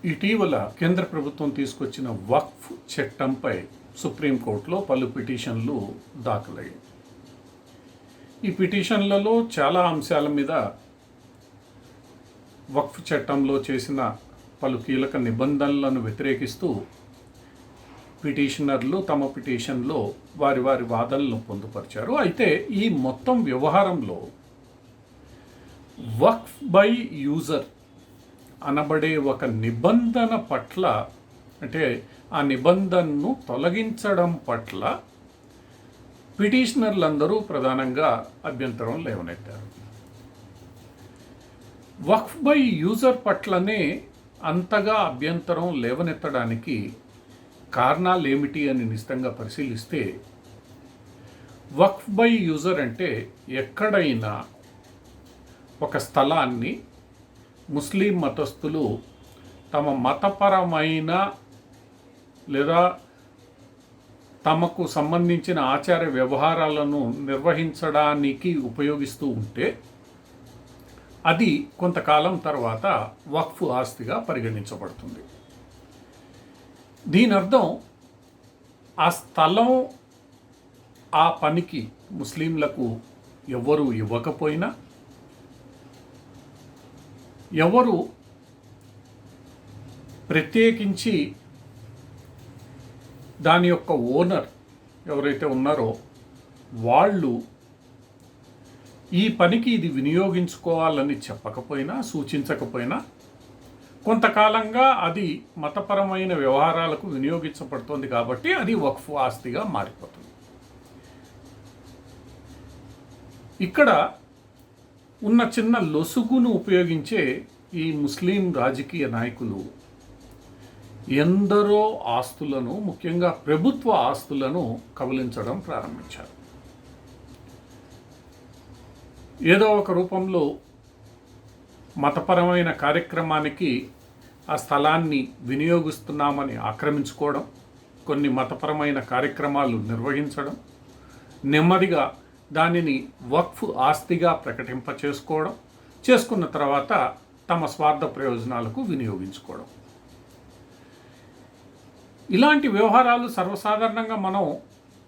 ఇటీవల కేంద్ర ప్రభుత్వం తీసుకొచ్చిన వక్ఫ్ చట్టంపై సుప్రీంకోర్టులో పలు పిటిషన్లు దాఖలయ్యాయి. ఈ పిటిషన్లలో చాలా అంశాల మీద వక్ఫ్ చట్టంలో చేసిన పలు కీలక నిబంధనలను వ్యతిరేకిస్తూ పిటిషనర్లు తమ పిటిషన్లో వారి వాదనలను పొందుపరిచారు. అయితే ఈ మొత్తం వ్యవహారంలో వక్ఫ్ బై యూజర్ అనబడే ఒక నిబంధన పట్ల, అంటే ఆ నిబంధనను తొలగించడం పట్ల పిటిషనర్లందరూ ప్రధానంగా అభ్యంతరం లేవనెత్తారు. వక్ఫ్ బై యూజర్ పట్లనే అంతగా అభ్యంతరం లేవనెత్తడానికి కారణాలు ఏమిటి అని నిశ్చితంగా పరిశీలిస్తే, వక్ఫ్ బై యూజర్ అంటే ఎక్కడైనా ఒక స్థలాన్ని ముస్లిం మతస్థులు తమ మతపరమైన లేదా తమకు సంబంధించిన ఆచార వ్యవహారాలను నిర్వహించడానికి ఉపయోగిస్తూ ఉంటే అది కొంతకాలం తర్వాత వక్ఫ్ ఆస్తిగా పరిగణించబడుతుంది. దీని అర్థం ఆ స్థలం, ఆ పనికి ముస్లింలకు ఎవరు ఇవ్వకపోయినా, ఎవరు ప్రత్యేకించి దాని యొక్క ఓనర్ ఎవరైతే ఉన్నారో వాళ్ళు ఈ పనికి ఇది వినియోగించుకోవాలని చెప్పకపోయినా, సూచించకపోయినా కొంతకాలంగా అది మతపరమైన వ్యవహారాలకు వినియోగించబడుతుంది కాబట్టి అది వక్ఫ్ ఆస్తిగా మారిపోతుంది. ఇక్కడ ఉన్న చిన్న లొసుగును ఉపయోగించే ఈ ముస్లిం రాజకీయ నాయకులు ఎందరో ఆస్తులను, ముఖ్యంగా ప్రభుత్వ ఆస్తులను కబళించడం ప్రారంభించారు. ఏదో ఒక రూపంలో మతపరమైన కార్యక్రమానికి ఆ స్థలాన్ని వినియోగిస్తున్నామని ఆక్రమించుకోవడం, కొన్ని మతపరమైన కార్యక్రమాలు నిర్వహించడం, నెమ్మదిగా దానిని వక్ఫ్ ఆస్తిగా ప్రకటింపచేసుకోవడం, చేసుకున్న తర్వాత తమ స్వార్థ ప్రయోజనాలకు వినియోగించుకోవడం. ఇలాంటి వ్యవహారాలు సర్వసాధారణంగా మనం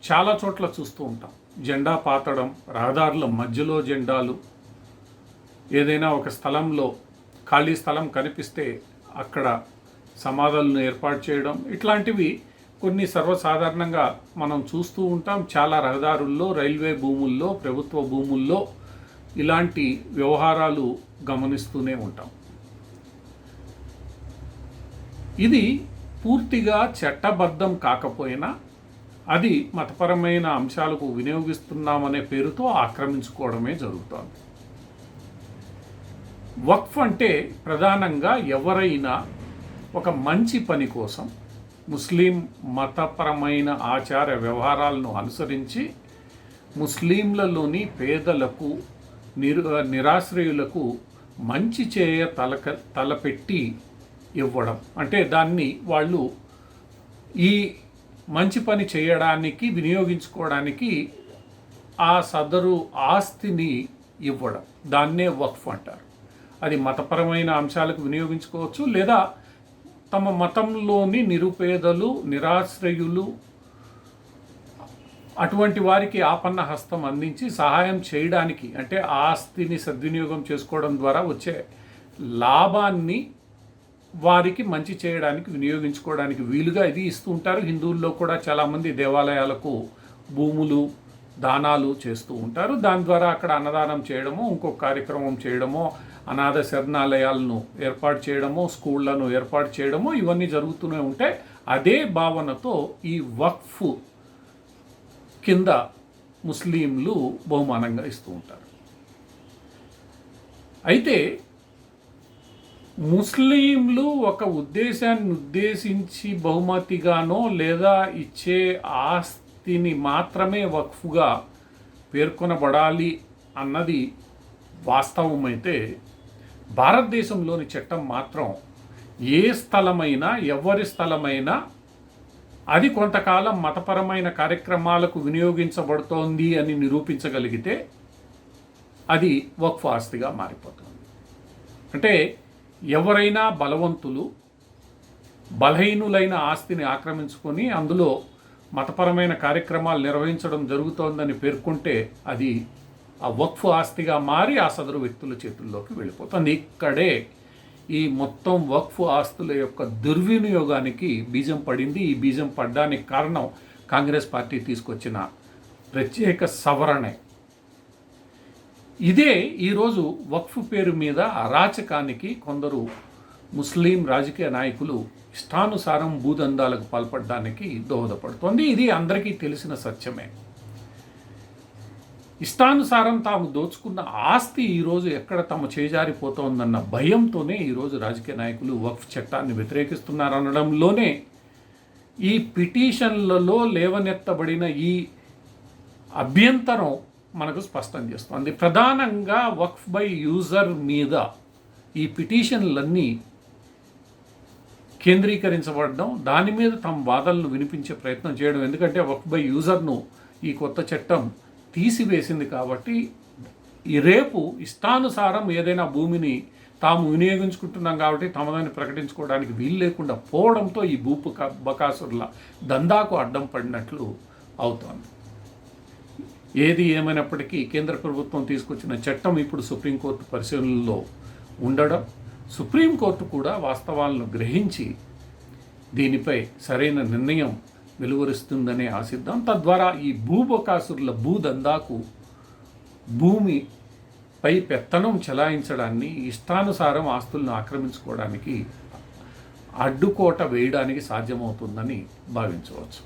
చాలా చోట్ల చూస్తూ ఉంటాం. జెండా పాతడం, రహదారుల మధ్యలో జెండాలు, ఏదైనా ఒక స్థలంలో ఖాళీ స్థలం కనిపిస్తే అక్కడ సమాధులను ఏర్పాటు చేయడం, ఇట్లాంటివి కొన్ని సర్వసాధారణంగా మనం చూస్తూ ఉంటాం. చాలా రహదారుల్లో, రైల్వే భూముల్లో, ప్రభుత్వ భూముల్లో ఇలాంటి వ్యవహారాలు గమనిస్తూనే ఉంటాం. ఇది పూర్తిగా చట్టబద్ధం కాకపోయినా అది మతపరమైన అంశాలకు వినియోగిస్తున్నామనే పేరుతో ఆక్రమించుకోవడమే జరుగుతోంది. వక్ఫ్ అంటే ప్రధానంగా ఎవరైనా ఒక మంచి పని కోసం ముస్లిం మతపరమైన ఆచార వ్యవహారాలను అనుసరించి ముస్లింలలోని పేదలకు, నిరాశ్రయులకు మంచి చేయ తలపెట్టి ఇవ్వడం, అంటే దాన్ని వాళ్ళు ఈ మంచి పని చేయడానికి, వినియోగించుకోవడానికి ఆ సదరు ఆస్తిని ఇవ్వడం, దాన్నే వక్ఫ్ అంటారు. అది మతపరమైన అంశాలకు వినియోగించుకోవచ్చు, లేదా తమ మతంలోని నిరుపేదలు, నిరాశ్రయులు అటువంటి వారికి ఆపన్న హస్తం అందించి సహాయం చేయడానికి, అంటే ఆస్తిని సద్వినియోగం చేసుకోవడం ద్వారా వచ్చే లాభాన్ని వారికి మంచి చేయడానికి, వినియోగించుకోవడానికి వీలుగా ఇది ఇస్తూ ఉంటారు. హిందువుల్లో కూడా చాలామంది దేవాలయాలకు భూములు దానాలు చేస్తూ ఉంటారు. దాని ద్వారా అక్కడ అన్నదానం చేయడమో, ఇంకొక కార్యక్రమం చేయడమో, అనాథ శరణాలయాలను ఏర్పాటు చేయడమో, స్కూళ్లను ఏర్పాటు చేయడమో ఇవన్నీ జరుగుతూనే ఉంటాయి. అదే భావనతో ఈ వక్ఫ్ కింద ముస్లింలు బహుమానంగా ఇస్తూ ఉంటారు. అయితే ముస్లింలు ఒక ఉద్దేశాన్ని ఉద్దేశించి బహుమతిగానో లేదా ఇచ్చే ఆస్తిని మాత్రమే వక్ఫ్గా పేర్కొనబడాలి అన్నది వాస్తవమైతే, భారతదేశంలోని చట్టం మాత్రం ఏ స్థలమైనా, ఎవరి స్థలమైనా అది కొంతకాలం మతపరమైన కార్యక్రమాలకు వినియోగించబడుతోంది అని నిరూపించగలిగితే అది వక్ఫ్ ఆస్తిగా మారిపోతుంది. అంటే ఎవరైనా బలవంతులు బలహీనులైన ఆస్తిని ఆక్రమించుకొని అందులో మతపరమైన కార్యక్రమాలు నిర్వహించడం జరుగుతోందని పేర్కొంటే అది ఆ వక్ఫ్ ఆస్తిగా మారి ఆ సదరు వ్యక్తుల చేతుల్లోకి వెళ్ళిపోతుంది. ఇక్కడే ఈ మొత్తం వక్ఫ్ ఆస్తుల యొక్క దుర్వినియోగానికి బీజం పడింది. ఈ బీజం పడ్డానికి కారణం కాంగ్రెస్ పార్టీ తీసుకొచ్చిన ప్రత్యేక సవరణే. ఇదే ఈరోజు వక్ఫ్ పేరు మీద అరాచకానికి కొందరు ముస్లిం రాజకీయ నాయకులు ఇష్టానుసారం భూదందాలకు పాల్పడడానికి దోహదపడుతోంది. ఇది అందరికీ తెలిసిన సత్యమే. ఇష్టానుసారం తాము దోచుకున్న ఆస్తి ఈరోజు ఎక్కడ తమ చేజారిపోతోందన్న భయంతోనే ఈరోజు రాజకీయ నాయకులు వక్ఫ్ చట్టాన్ని వ్యతిరేకిస్తున్నారనడంలోనే ఈ పిటిషన్లలో లేవనెత్తబడిన ఈ అభ్యంతరం మనకు స్పష్టం చేస్తుంది. ప్రధానంగా వక్ఫ్ బై యూజర్ మీద ఈ పిటిషన్లన్నీ కేంద్రీకరించబడడం, దాని మీద తమ వాదనలు వినిపించే ప్రయత్నం చేయడం. ఎందుకంటే వక్ఫ్ బై యూజర్ను ఈ కొత్త చట్టం తీసివేసింది కాబట్టి ఈ రేపు ఇష్టానుసారం ఏదైనా భూమిని తాము వినియోగించుకుంటున్నాం కాబట్టి తమదని ప్రకటించుకోవడానికి వీలు లేకుండా పోవడంతో ఈ బకాసురుల దందాకు అడ్డం పడినట్లు అవుతోంది. ఏది ఏమైనప్పటికీ కేంద్ర ప్రభుత్వం తీసుకొచ్చిన చట్టం ఇప్పుడు సుప్రీంకోర్టు పరిశీలనలో ఉండడం, సుప్రీంకోర్టు కూడా వాస్తవాలను గ్రహించి దీనిపై సరైన నిర్ణయం వెలువరిస్తుందనే ఆశిద్దాం. తద్వారా ఈ భూబకాసురుల భూదందాకు, భూమిపై పెత్తనం చెలాయించడాన్ని, ఇష్టానుసారం ఆస్తులను ఆక్రమించుకోవడానికి అడ్డుకోట వేయడానికి సాధ్యమవుతుందని భావించవచ్చు.